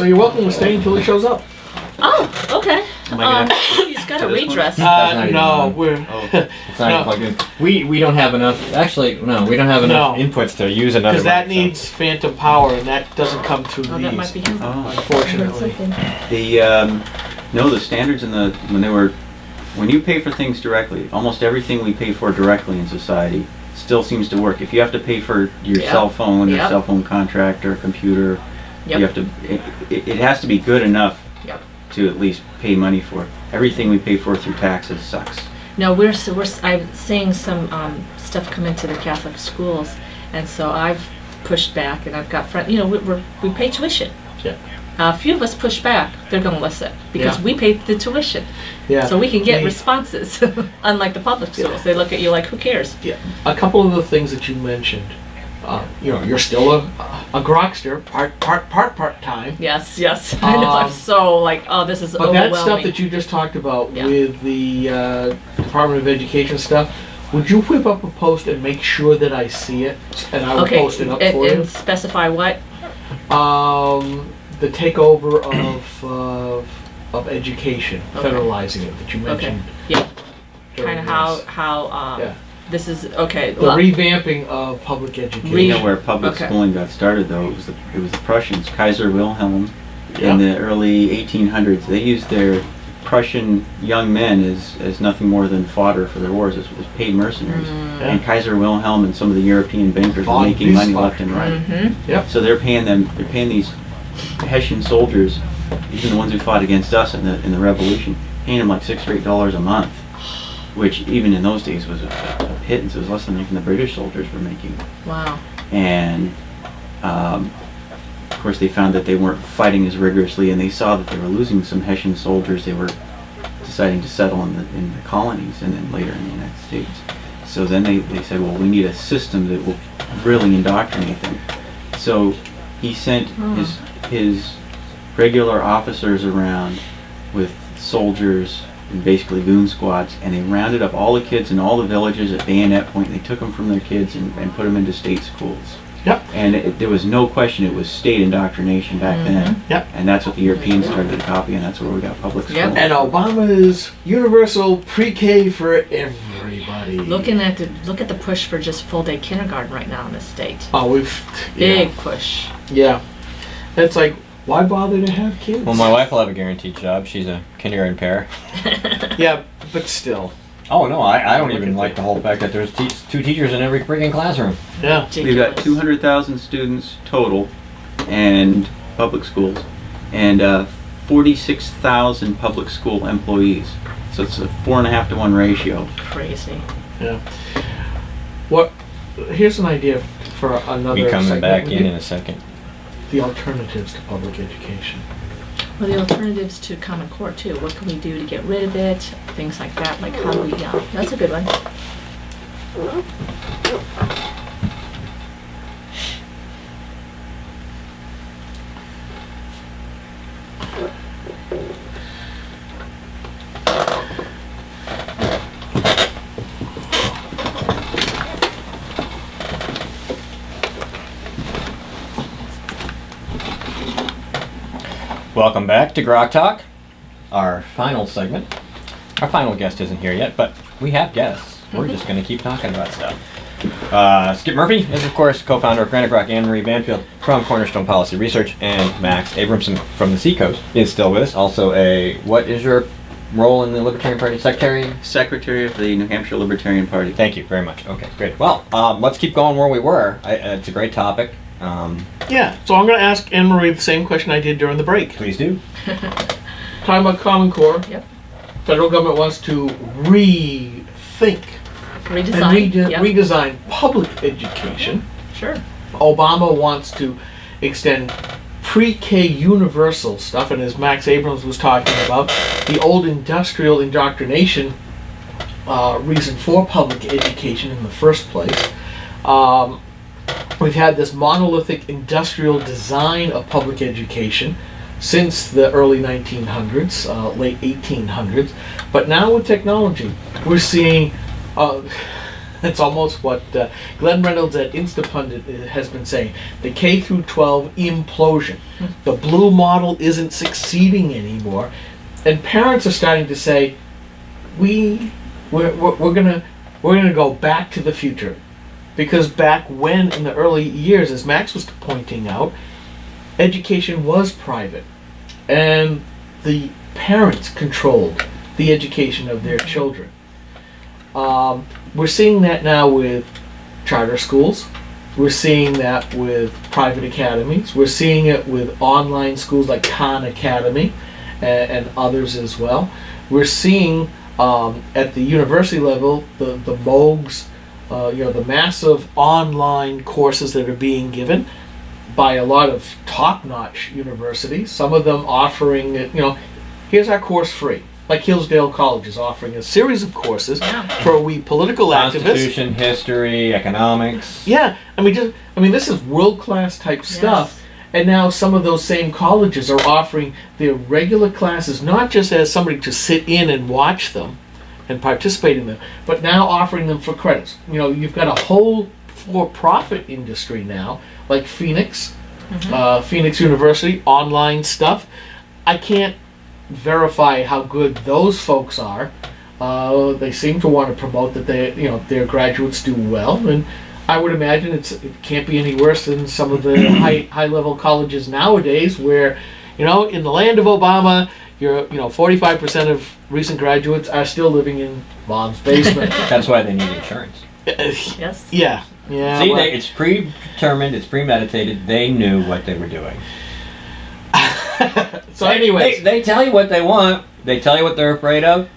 So you're welcome to stay until he shows up. Oh, okay. He's got a redress. No, we're... It's not even plugged in. We don't have enough, actually, no, we don't have enough inputs to use another because that mic, needs phantom power, and that doesn't come through these. That might be him. Unfortunately. The standards when you pay for things directly, almost everything we pay for directly in society still seems to work. If you have to pay for your cell phone, or cell phone contract, or computer, you have to. It has to be good enough to at least pay money for. Everything we pay for through taxes sucks. No, I'm seeing some stuff come into the Catholic schools, and so I've pushed back, and I've got friends. We pay tuition. Yeah. A few of us push back. They're going to listen because we pay the tuition. Yeah. So we can get responses, unlike the public schools. They look at you like, who cares? Yeah. A couple of the things that you mentioned. You're still a grokster, part time. Yes. I know. I'm so like, this is overwhelming. But that stuff that you just talked about with the Department of Education stuff, would you whip up a post and make sure that I see it, and I will post it up for you? And specify what? The takeover of education, federalizing it that you mentioned. Yeah. Kind of how this is The revamping revamping of public education. You know where public schooling got started, though? It was the Prussians. Kaiser Wilhelm in the early 1800s. They used their Prussian young men as nothing more than fodder for their wars, as paid mercenaries. And Kaiser Wilhelm and some of the European bankers were making money left and right. So they're paying these Hessian soldiers, even the ones who fought against us in the Revolution, paying them like $6 or $8 a month, which even in those days was a pittance. It was less than even the British soldiers were making. Wow. And of course they found that they weren't fighting as rigorously, and they saw that they were losing some Hessian soldiers. They were deciding to settle in the colonies and then later in the United States. So then they said, well, we need a system that will really indoctrinate them. So he sent his regular officers around with soldiers and basically goon squads, and they rounded up all the kids in all the villages at bayonet point, and they took them from their kids and put them into state schools. Yep. And there was no question it was state indoctrination back then. Yep. And that's what the Europeans started to copy, and that's where we got public school. Yep. And Obama's universal pre-K for everybody. Look at the push for just full-day kindergarten right now in the state. Oh, Big push. Yeah. It's like, why bother to have kids? Well, my wife will have a guaranteed job. She's a kindergarten parent. Yeah, but still. Oh, no, I don't even like the whole fact that there's 2 teachers in every freaking classroom. Yeah. We've got 200,000 students total, and public schools, and 46,000 public school employees. So it's a 4.5 to 1 ratio. Crazy. Yeah. Here's an idea for another Be coming segment. back in a second. The alternatives to public education. Well, the alternatives to Common Core too. What can we do to get rid of it? Things like that. Like how do we? That's a good one. Welcome back to GrokTALK, our final segment. Our final guest isn't here yet, but we have guests. We're just going to keep talking about stuff. Skip Murphy is, of course, co-founder of Granite Rock, Anne Marie Banfield from Cornerstone Policy Research, and Max Abramson from the Seacoast is still with us. Also what is your role in the Libertarian Party? Secretary? Secretary of the New Hampshire Libertarian Party. Thank you very much. Okay, great. Well, let's keep going where we were. It's a great topic. Yeah, so I'm going to ask Anne Marie the same question I did during the break. Please do. Talking about Common Core. Yep. Federal government wants to rethink Redesign. and redesign public education. Sure. Obama wants to extend pre-K universal stuff, and as Max Abrams was talking about, the old industrial indoctrination reason for public education in the first place. We've had this monolithic industrial design of public education since the early 1900s, late 1800s. But now with technology, we're seeing It's almost what Glenn Reynolds at Instapundit has been saying. The K through 12 implosion. The blue model isn't succeeding anymore, and parents are starting to say, we're gonna go back to the future, because back when in the early years, as Max was pointing out, education was private, and the parents controlled the education of their children. We're seeing that now with charter schools. We're seeing that with private academies. We're seeing it with online schools like Khan Academy and others as well. We're seeing at the university level the MOOCs, the massive online courses that are being given by a lot of top-notch universities. Some of them offering, here's our course free. Like Hillsdale College is offering a series of courses for we political activists. Constitution, history, economics. Yeah, this is world-class type stuff. And now some of those same colleges are offering their regular classes, not just as somebody to sit in and watch them and participate in them, but now offering them for credits. You've got a whole for-profit industry now, like Phoenix, Phoenix University, online stuff. I can't verify how good those folks are. They seem to want to promote that their graduates do well, and I would imagine it can't be any worse than some of the high level colleges nowadays, where in the land of Obama, 45% of recent graduates are still living in mom's basement. That's why they need insurance. Yes. Yeah. See, it's predetermined, it's premeditated. They knew what they were doing. So anyways, they tell you what they want. They tell you what they're afraid of.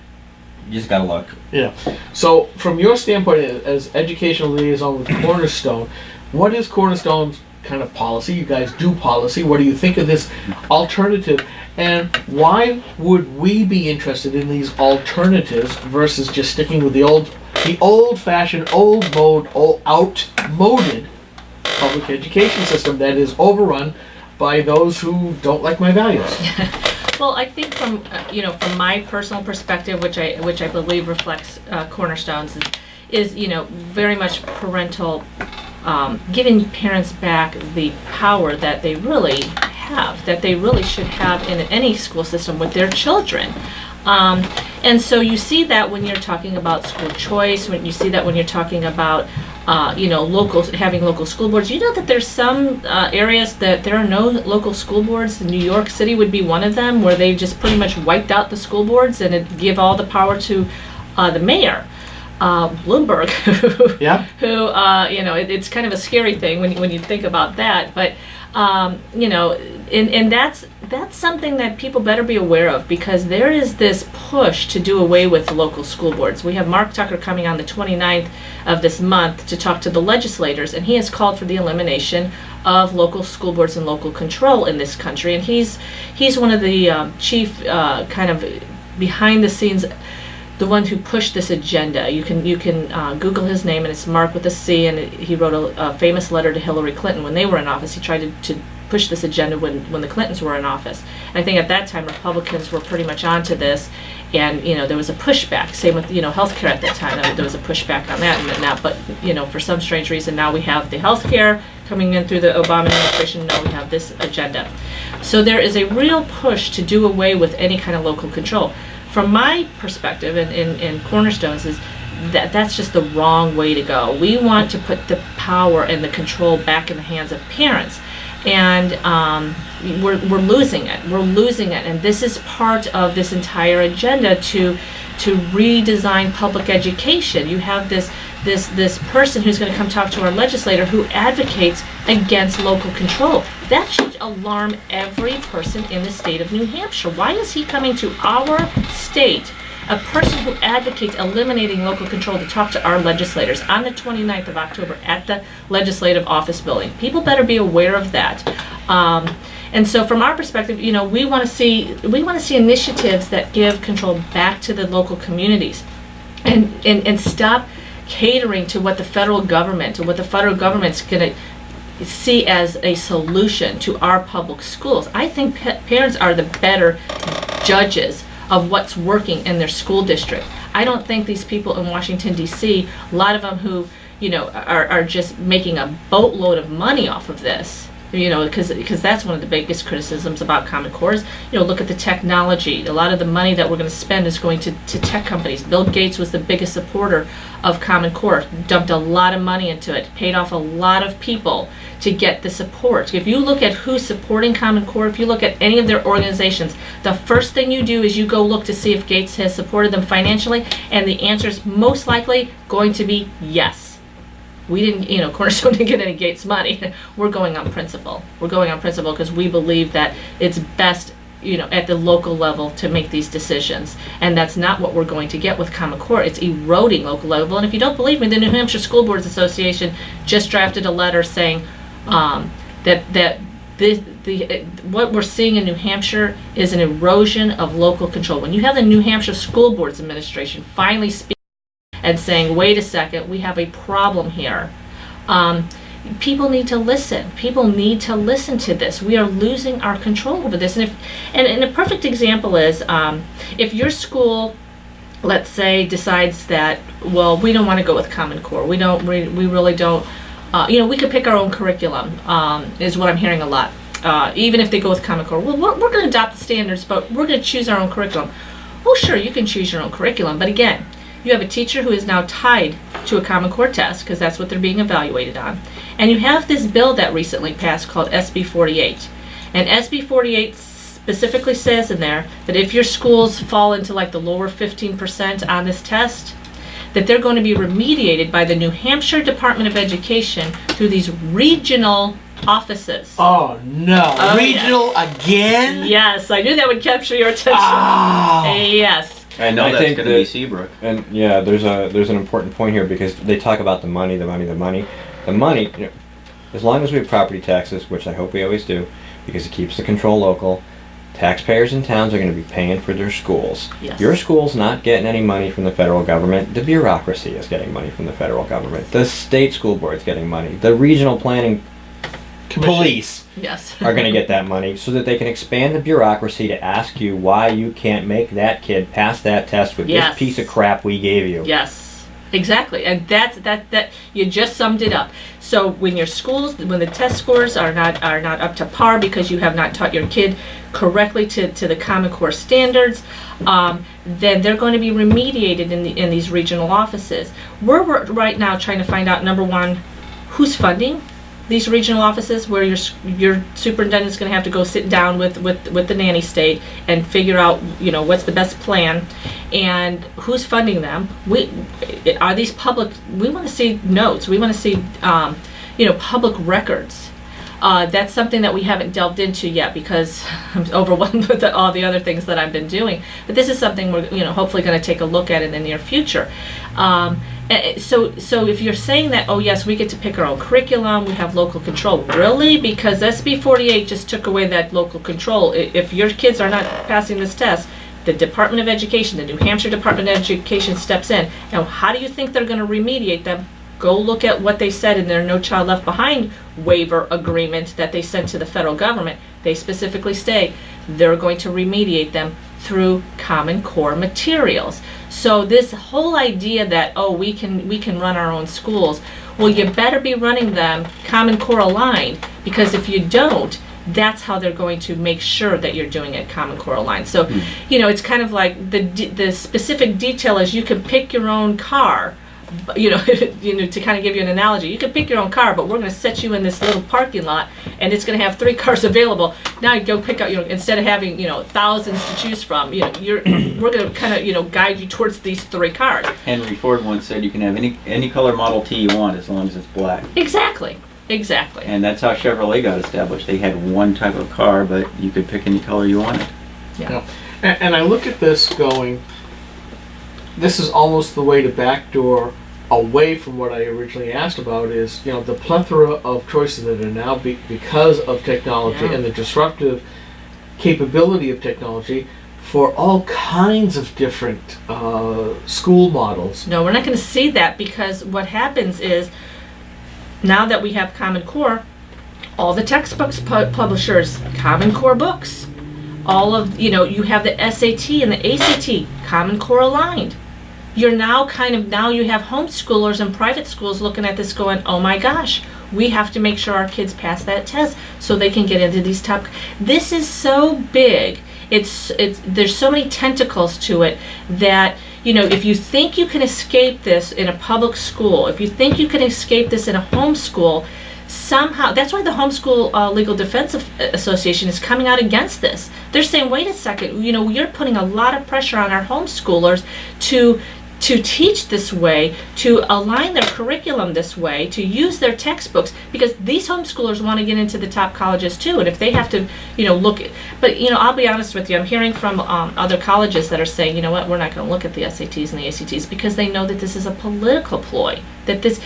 You just gotta look. Yeah. So from your standpoint as educational liaison with Cornerstone, what is Cornerstone's kind of policy? You guys do policy. What do you think of this alternative? And why would we be interested in these alternatives versus just sticking with the old-fashioned, outmoded public education system that is overrun by those who don't like my values? Well, I think from my personal perspective, which I believe reflects Cornerstone's, is very much parental, giving parents back the power that they really have, that they really should have in any school system with their children. And so you see that when you're talking about school choice, when you see that when you're talking about having local school boards. That there's some areas that there are no local school boards. New York City would be one of them, where they just pretty much wiped out the school boards and give all the power to the mayor, Bloomberg. Yeah. Who it's kind of a scary thing when you think about that, but and that's something that people better be aware of, because there is this push to do away with local school boards. We have Mark Tucker coming on the 29th of this month to talk to the legislators, and he has called for the elimination of local school boards and local control in this country. And he's one of the chief kind of behind the scenes, the one who pushed this agenda. You can Google his name, and it's Mark with a C, and he wrote a famous letter to Hillary Clinton when they were in office. He tried to push this agenda when the Clintons were in office. And I think at that time Republicans were pretty much onto this, and there was a pushback. Same with healthcare at that time. There was a pushback on that, and now, but for some strange reason now we have the healthcare coming in through the Obama administration. Now we have this agenda. So there is a real push to do away with any kind of local control. From my perspective, in Cornerstones, is that's just the wrong way to go. We want to put the power and the control back in the hands of parents, and we're losing it. We're losing it, and this is part of this entire agenda to redesign public education. You have this person who's going to come talk to our legislator who advocates against local control. That should alarm every person in the state of New Hampshire. Why is he coming to our state, a person who advocates eliminating local control, to talk to our legislators on the 29th of October at the Legislative Office Building? People better be aware of that. And so from our perspective, we want to see initiatives that give control back to the local communities, and stop catering to what the federal government's going to see as a solution to our public schools. I think parents are the better judges of what's working in their school district. I don't think these people in Washington, D.C., a lot of them who, are just making a boatload of money off of this, because that's one of the biggest criticisms about Common Core is, look at the technology. A lot of the money that we're going to spend is going to tech companies. Bill Gates was the biggest supporter of Common Core, dumped a lot of money into it, paid off a lot of people to get the support. If you look at who's supporting Common Core, if you look at any of their organizations, the first thing you do is you go look to see if Gates has supported them financially, and the answer is most likely going to be yes. We didn't, Cornerstone didn't get any Gates money. We're going on principle. We're going on principle because we believe that it's best, at the local level to make these decisions. And that's not what we're going to get with Common Core. It's eroding local level. And if you don't believe me, the New Hampshire School Boards Association just drafted a letter saying that what we're seeing in New Hampshire is an erosion of local control. When you have the New Hampshire School Boards Administration finally speak and saying, wait a second, we have a problem here. People need to listen. People need to listen to this. We are losing our control over this. And a perfect example is if your school, let's say, decides that, well, we don't want to go with Common Core. We really don't. We could pick our own curriculum, is what I'm hearing a lot. Even if they go with Common Core, well, we're going to adopt the standards, but we're going to choose our own curriculum. Oh, sure, you can choose your own curriculum, but again, you have a teacher who is now tied to a Common Core test because that's what they're being evaluated on. And you have this bill that recently passed called SB 48. And SB 48 specifically says in there that if your schools fall into like the lower 15% on this test, that they're going to be remediated by the New Hampshire Department of Education through these regional offices. Oh no, Oh, regional again? Yes, I knew that would capture your attention. Yes. I know I that's think going to that- be Seabrook. And yeah, there's an important point here because they talk about the money. The money, as long as we have property taxes, which I hope we always do, because it keeps the control local, taxpayers in towns are going to be paying for their schools. Yes. Your school's not getting any money from the federal government. The bureaucracy is getting money from the federal government. The state school board's getting money. The regional planning police Yes. are going to get that money so that they can expand the bureaucracy to ask you why you can't make that kid pass that test with Yes. this piece of crap we gave you. Yes, exactly, and that you just summed it up. So when your schools, when the test scores are not up to par because you have not taught your kid correctly to the Common Core standards, then they're going to be remediated in these regional offices. We're right now trying to find out, number one, who's funding these regional offices, where your superintendent's going to have to go sit down with the nanny state and figure out what's the best plan and who's funding them. Are these public? We want to see notes. We want to see public records. That's something that we haven't delved into yet because I'm overwhelmed with all the other things that I've been doing. But this is something we're hopefully going to take a look at in the near future. So if you're saying that, oh yes, we get to pick our own curriculum, we have local control, really? Because SB 48 just took away that local control. If your kids are not passing this test, the Department of Education, the New Hampshire Department of Education steps in. Now, how do you think they're going to remediate them? Go look at what they said in their No Child Left Behind waiver agreement that they sent to the federal government. They specifically say they're going to remediate them through Common Core materials. So this whole idea that, we can run our own schools, well, you better be running them Common Core aligned, because if you don't, that's how they're going to make sure that you're doing it Common Core aligned. So, it's kind of like the specific detail is you can pick your own car. To kind of give you an analogy, you can pick your own car, but we're going to set you in this little parking lot, and it's going to have 3 cars available. Now you go pick up, instead of having thousands to choose from, we're going to kind of guide you towards these 3 cars. Henry Ford once said you can have any color Model T you want as long as it's black. Exactly. And that's how Chevrolet got established. They had one type of car, but you could pick any color you wanted. Yeah. And I look at this going, this is almost the way to backdoor away from what I originally asked about is, the plethora of choices that are now because of technology and the disruptive capability of technology for all kinds of different school models. No, we're not going to see that, because what happens is, now that we have Common Core, all the textbooks publishers, Common Core books, all of, you have the SAT and the ACT, Common Core aligned. you're now now you have homeschoolers and private schools looking at this going, oh my gosh, we have to make sure our kids pass that test so they can get into these top. This is so big. It's there's so many tentacles to it that, if you think you can escape this in a public school, if you think you can escape this in a homeschool, somehow, that's why the Homeschool Legal Defense Association is coming out against this. They're saying, wait a second, you're putting a lot of pressure on our homeschoolers to teach this way, to align their curriculum this way, to use their textbooks, because these homeschoolers want to get into the top colleges too, and if they have to, look at, but I'll be honest with you, I'm hearing from other colleges that are saying, you know what, we're not going to look at the SATs and the ACTs because they know that this is a political ploy, that this,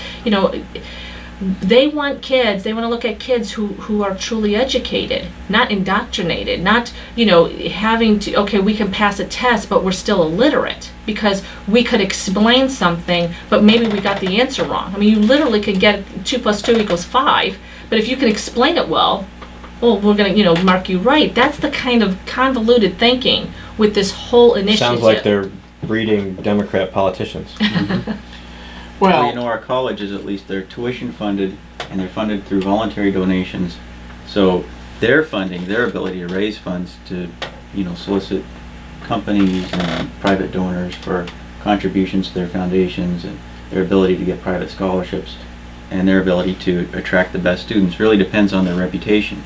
they want to look at kids who are truly educated, not indoctrinated, not, having to, okay, we can pass a test, but we're still illiterate because we could explain something, but maybe we got the answer wrong. I mean, you literally could get 2 + 2 = 5, but if you can explain it well, we're going to, mark you right. That's the kind of convoluted thinking with this whole initiative. Sounds like they're breeding Democrat politicians. Well, our colleges, at least, they're tuition funded, and they're funded through voluntary donations. So they're funding their ability to raise funds to, solicit companies and private donors for contributions to their foundations, and their ability to get private scholarships, and their ability to attract the best students really depends on their reputation.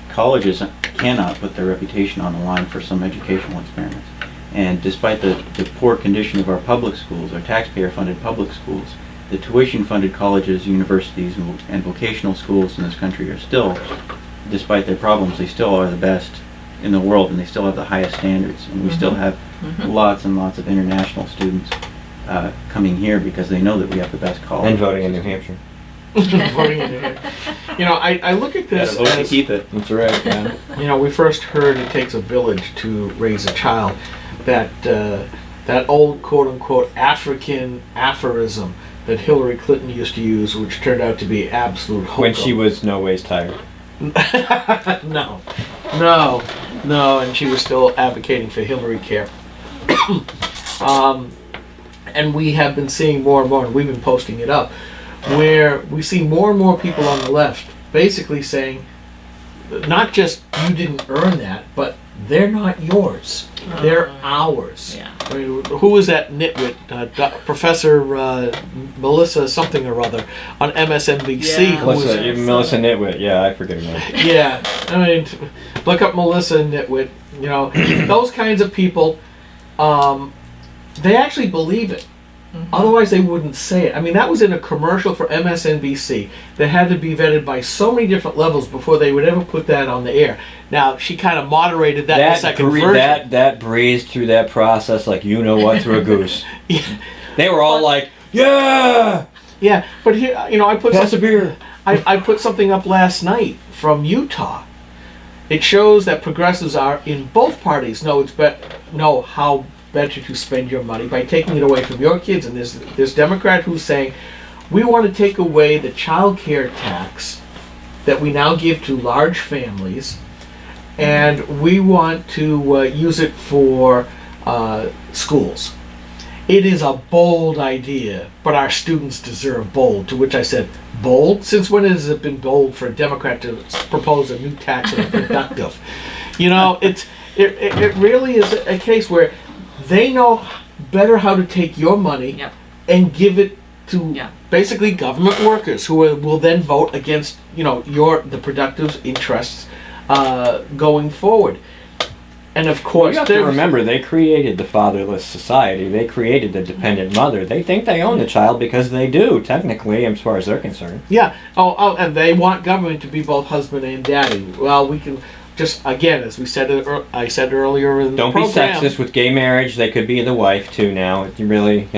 Colleges cannot put their reputation on the line for some educational experiments. And despite the poor condition of our public schools, our taxpayer-funded public schools, the tuition-funded colleges, universities, and vocational schools in this country are still, despite their problems, they still are the best in the world, and they still have the highest standards. And we still have lots and lots of international students coming here because they know that we have the best colleges. And voting in New Hampshire. Voting in New Hampshire. I look at this Gotta vote to as, keep it. That's right, yeah. we first heard it takes a village to raise a child. That old quote-unquote African aphorism that Hillary Clinton used to use, which turned out to be absolute hokum. When she was no ways tired. No, and she was still advocating for Hillary Care. And we have been seeing more and more, and we've been posting it up, where we see more and more people on the left basically saying, not just you didn't earn that, but they're not yours. They're ours. Yeah. I mean, who was that nitwit? Professor Melissa something or other on MSNBC. Yeah. Melissa Nitwit. Yeah, I forget her name. Yeah. I mean, look up Melissa Nitwit. Those kinds of people, they actually believe it. Otherwise, they wouldn't say it. I mean, that was in a commercial for MSNBC that had to be vetted by so many different levels before they would ever put that on the air. Now, she kind of moderated that in the second version. That breezed through that process like through a goose. Yeah. They were all like, yeah! Yeah, but here, I put Pass a beer. I put something up last night from Utah. It shows that progressives are in both parties know how better to spend your money by taking it away from your kids. And there's this Democrat who's saying, we want to take away the child care tax that we now give to large families, and we want to use it for schools. It is a bold idea, but our students deserve bold. To which I said, bold? Since when has it been bold for a Democrat to propose a new tax on the productive? It really is a case where they know better how to take your money and give it to basically government workers who will then vote against the productive interests going forward. And of course, you have to remember, they created the fatherless society. They created the dependent mother. They think they own the child because they do, technically, as far as they're concerned. Yeah. Oh, and they want government to be both husband and daddy. Well, we can. Just again, as I said earlier in the program. Don't be sexist with gay marriage. They could be the wife too now. It's really,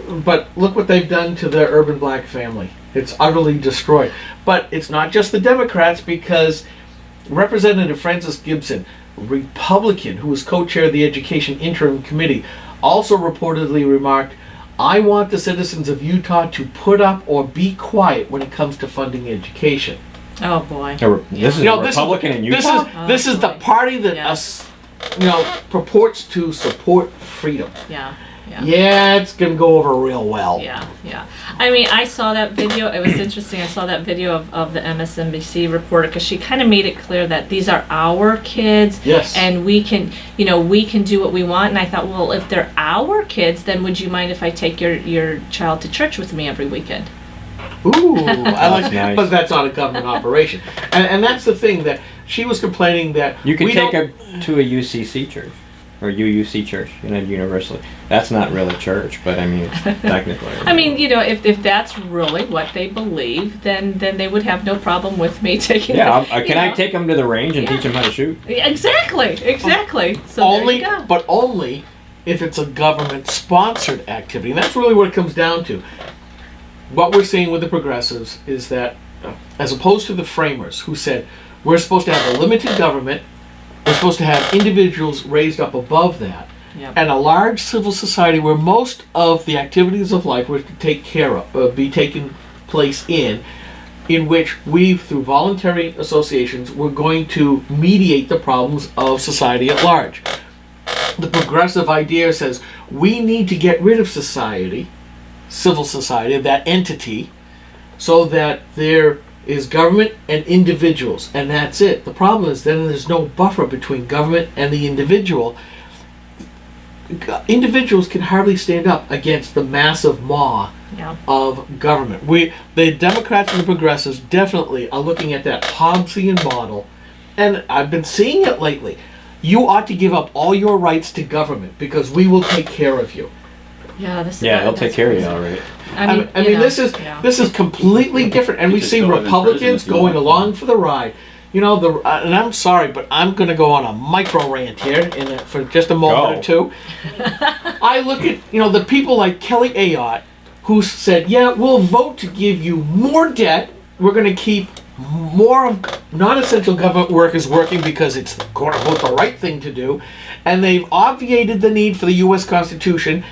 But look what they've done to the urban black family. It's utterly destroyed. But it's not just the Democrats, because Representative Francis Gibson, Republican, who was co-chair of the Education Interim Committee, also reportedly remarked, I want the citizens of Utah to put up or be quiet when it comes to funding education. Oh boy! This is a Republican in Utah. This is the party that purports to support freedom. Yeah. yeah, it's going to go over real well. Yeah. I mean, I saw that video. It was interesting. I saw that video of the MSNBC reporter because she kind of made it clear that these are our kids. Yes. And we can do what we want. And I thought, well, if they're our kids, then would you mind if I take your child to church with me every weekend? Ooh, I like nice. But that's not a government operation. And that's the thing that she was complaining that You can we take don't- her to a UCC church. Or UUC church, United Universalist. That's not really church, but I mean, it's technically. I mean, if that's really what they believe, then they would have no problem with me taking. Yeah, them, can I take them to the range and Yeah. teach them how to shoot? Exactly. So only, there you go. but only if it's a government-sponsored activity. And that's really what it comes down to. What we're seeing with the progressives is that, as opposed to the framers who said, we're supposed to have a limited government, we're supposed to have individuals raised up above that, Yep. and a large civil society where most of the activities of life were to take care of, be taken place in which we, through voluntary associations, were going to mediate the problems of society at large. The progressive idea says we need to get rid of society, civil society, that entity, so that there is government and individuals, and that's it. The problem is then there's no buffer between government and the individual. Individuals can hardly stand up against the massive maw Yeah. of government. The Democrats and the progressives definitely are looking at that Hobbesian model, and I've been seeing it lately. You ought to give up all your rights to government because we will take care of you. Yeah. They'll take care of you, all right. I mean, this is completely different, and we You see just go live in Republicans prison if you going want. along for the ride. You know, and I'm sorry, but I'm going to go on a micro rant here for just a moment or two. I look at the people like Kelly Ayotte, who said, "Yeah, we'll vote to give you more debt. We're going to keep more of non-essential government workers working because it's quote unquote the right thing to do," and they've obviated the need for the U.S. Constitution.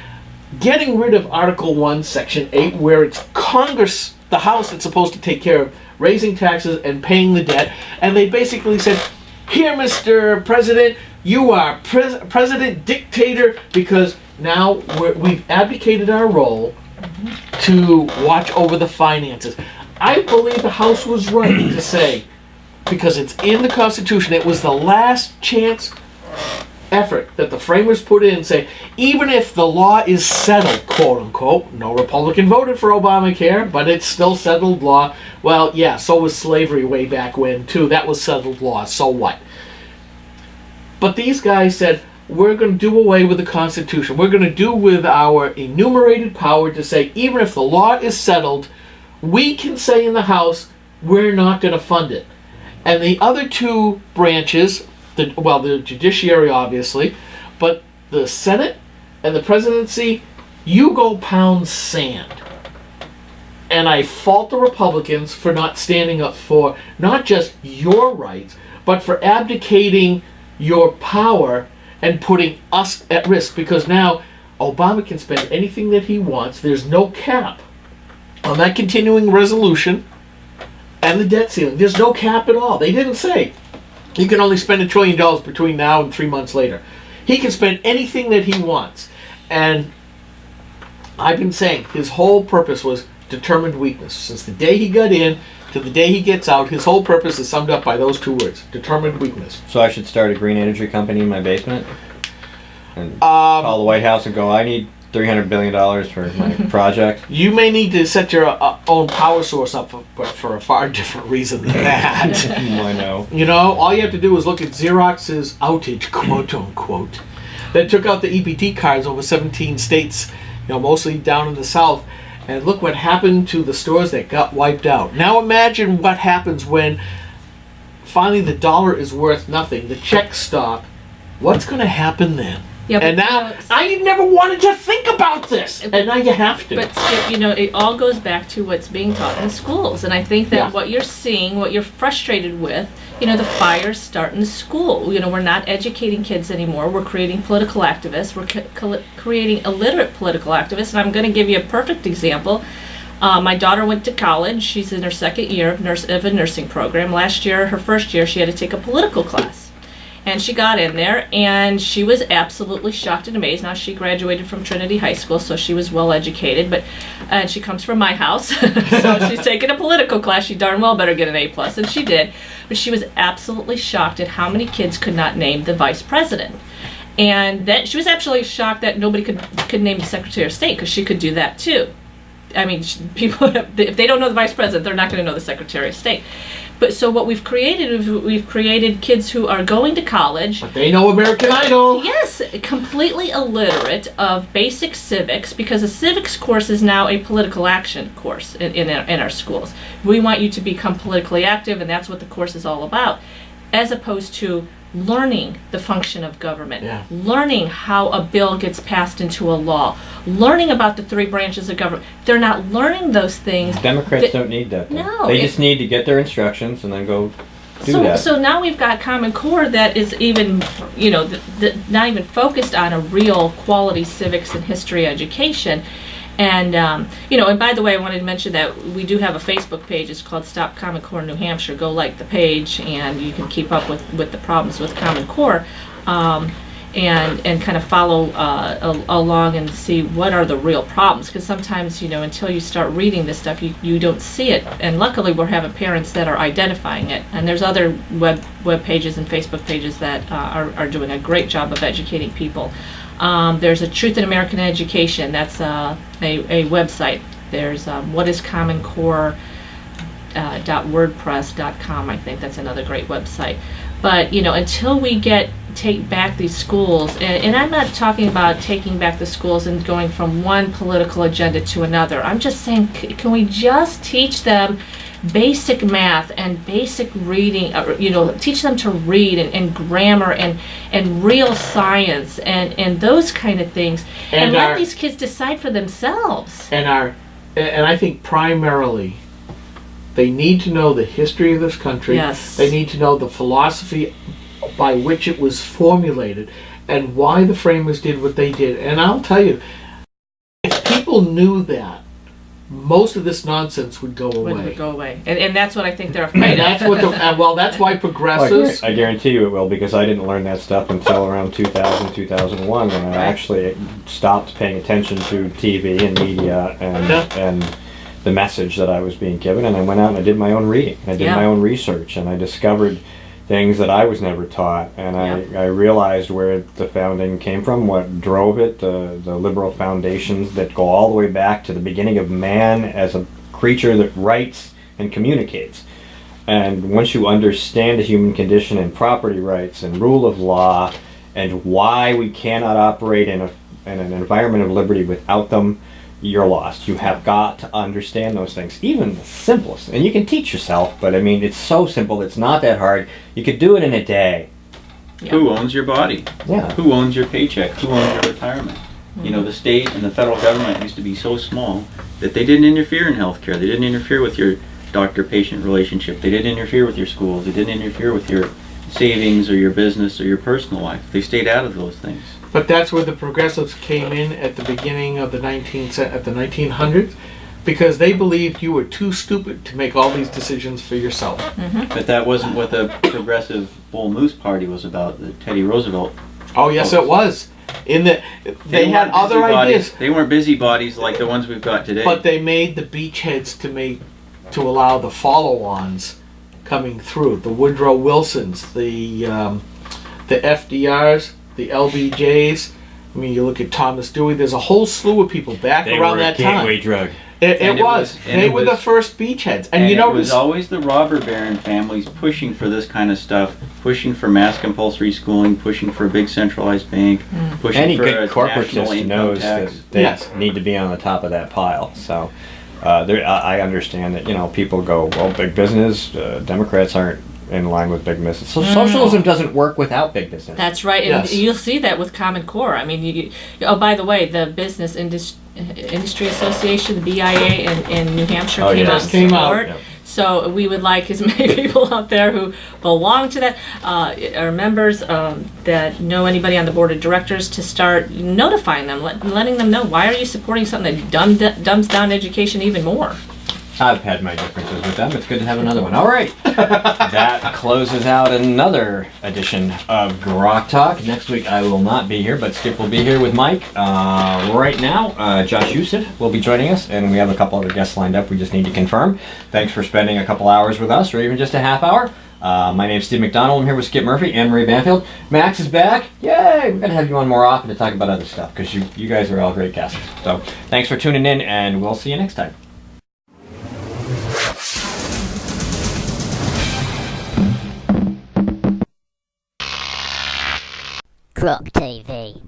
Getting rid of Article 1, Section 8, where it's Congress, the House, that's supposed to take care of raising taxes and paying the debt. And they basically said, here, Mr. President, you are president dictator, because now we've abdicated our role to watch over the finances. I believe the House was right to say, because it's in the Constitution, it was the last chance effort that the framers put in, say, even if the law is settled, quote unquote, no Republican voted for Obamacare, but it's still settled law. Well, yeah, so was slavery way back when, too. That was settled law, so what? But these guys said, we're going to do away with the Constitution. We're going to do with our enumerated power to say, even if the law is settled, we can say in the House, we're not going to fund it. And the other two branches, the judiciary obviously, but the Senate and the presidency, you go pound sand. And I fault the Republicans for not standing up for not just your rights, but for abdicating your power and putting us at risk, because now Obama can spend anything that he wants. There's no cap on that continuing resolution and the debt ceiling. There's no cap at all. They didn't say he can only spend $1 trillion between now and 3 months later. He can spend anything that he wants. And I've been saying his whole purpose was determined weakness. Since the day he got in to the day he gets out, his whole purpose is summed up by those two words, determined weakness. So I should start a green energy company in my basement? And call the White House and go, I need $300 billion for my project? You may need to set your own power source up, but for a far different reason than that. I know. You know, all you have to do is look at Xerox's outage, quote unquote, that took out the EBT cards over 17 states, mostly down in the South, and look what happened to the stores that got wiped out. Now imagine what happens when finally the dollar is worth nothing, the checks stop. What's going to happen then? Yeah, And now, I never wanted to think about this, and now you have to. But Skip, it all goes back to what's being taught in the schools, and I think that Yeah. what you're seeing, what you're frustrated with, the fires start in school. We're not educating kids anymore. We're creating political activists. We're creating illiterate political activists, and I'm going to give you a perfect example. My daughter went to college. She's in her second year of a nursing program. Last year, her first year, she had to take a political class. And she got in there, and she was absolutely shocked and amazed. Now, she graduated from Trinity High School, so she was well educated, and she comes from my house, so she's taken a political class. She darn well better get an A+, and she did. But she was absolutely shocked at how many kids could not name the vice president. And then she was absolutely shocked that nobody could name the Secretary of State, because she could do that too. I mean, people, if they don't know the vice president, they're not going to know the Secretary of State. But so what we've created is we've created kids who are going to college. But they know American Idol. Yes, completely illiterate of basic civics, because a civics course is now a political action course in our schools. We want you to become politically active, and that's what the course is all about, as opposed to learning the function of government, learning how a bill gets passed into a law, learning about the three branches of government. They're not learning those things. Democrats don't need that, though. No, they just need to get their instructions and then go do that. So now we've got Common Core that is even, not even focused on a real quality civics and history education. And, and by the way, I wanted to mention that we do have a Facebook page. It's called Stop Common Core New Hampshire. Go like the page, and you can keep up with the problems with Common Core, and kind of follow along and see what are the real problems. Because sometimes, until you start reading this stuff, you don't see it. And luckily, we're having parents that are identifying it. And there's other web pages and Facebook pages that are doing a great job of educating people. There's a Truth in American Education. That's a website. There's whatiscommoncore.wordpress.com. I think that's another great website. But until we take back these schools, and I'm not talking about taking back the schools and going from one political agenda to another. I'm just saying, can we just teach them basic math and basic reading, teach them to read and grammar and real science and those kind of things, and let these kids decide for themselves. And I think primarily they need to know the history of this country. Yes. They need to know the philosophy by which it was formulated and why the framers did what they did. And I'll tell you, if people knew that, most of this nonsense would go away. Would go away, and that's what I think they're afraid of. That's why progressives. I guarantee you it will, because I didn't learn that stuff until around 2000, 2001, when I actually stopped paying attention to TV and media and the message that I was being given, and I went out and I did my own reading. I did my own research, and I discovered things that I was never taught, and I realized where the founding came from, what drove it, the liberal foundations that go all the way back to the beginning of man as a creature that writes and communicates. And once you understand the human condition and property rights and rule of law and why we cannot operate in an environment of liberty without them, you're lost. You have got to understand those things, even the simplest. And you can teach yourself, but I mean, it's so simple. It's not that hard. You could do it in a day. Yeah. Who owns your body? Yeah. Who owns your paycheck? Who owns your retirement? Mm-hmm. The state and the federal government used to be so small that they didn't interfere in healthcare. They didn't interfere with your doctor-patient relationship. They didn't interfere with your schools. They didn't interfere with your savings or your business or your personal life. They stayed out of those things. But that's where the progressives came in at the beginning of the 1900s, because they believed you were too stupid to make all these decisions for yourself. Mm-hmm. But that wasn't what the Progressive Bull Moose Party was about, the Teddy Roosevelt. Oh yes, it was. They had other ideas. They weren't busybodies like the ones we've got today. But they made the beachheads to allow the follow-ons coming through. The Woodrow Wilsons, the FDRs, the LBJs. I mean, you look at Thomas Dewey. There's a whole slew of people around that time. Gateway drug. It was. They were the first beachheads. And it was always the robber baron families pushing for this kind of stuff, pushing for mass compulsory schooling, pushing for a big centralized bank, pushing Any for good a corporatist national income knows tax. that they need to be on the top of that pile. So I understand that people go, well, big business, Democrats aren't in line with big business. So socialism doesn't work without big business. That's right, and you'll see that with Common Core. I mean, by the way, the Business Industry Association, the BIA in New Hampshire came out and support. So we would like as many people out there who belong to that, are members that know anybody on the board of directors, to start notifying them, letting them know, why are you supporting something that dumbs down education even more? I've had my differences with them. It's good to have another one. All right. That closes out another edition of Grok Talk. Next week I will not be here, but Skip will be here with Mike. Right now, Josh Yusuf will be joining us, and we have a couple other guests lined up we just need to confirm. Thanks for spending a couple hours with us, or even just a half hour. My name's Steve McDonald. I'm here with Skip Murphy and Marie Banfield. Max is back. Yay! We're going to have you on more often to talk about other stuff, because you guys are all great guests. So thanks for tuning in, and we'll see you next time. Grok TV.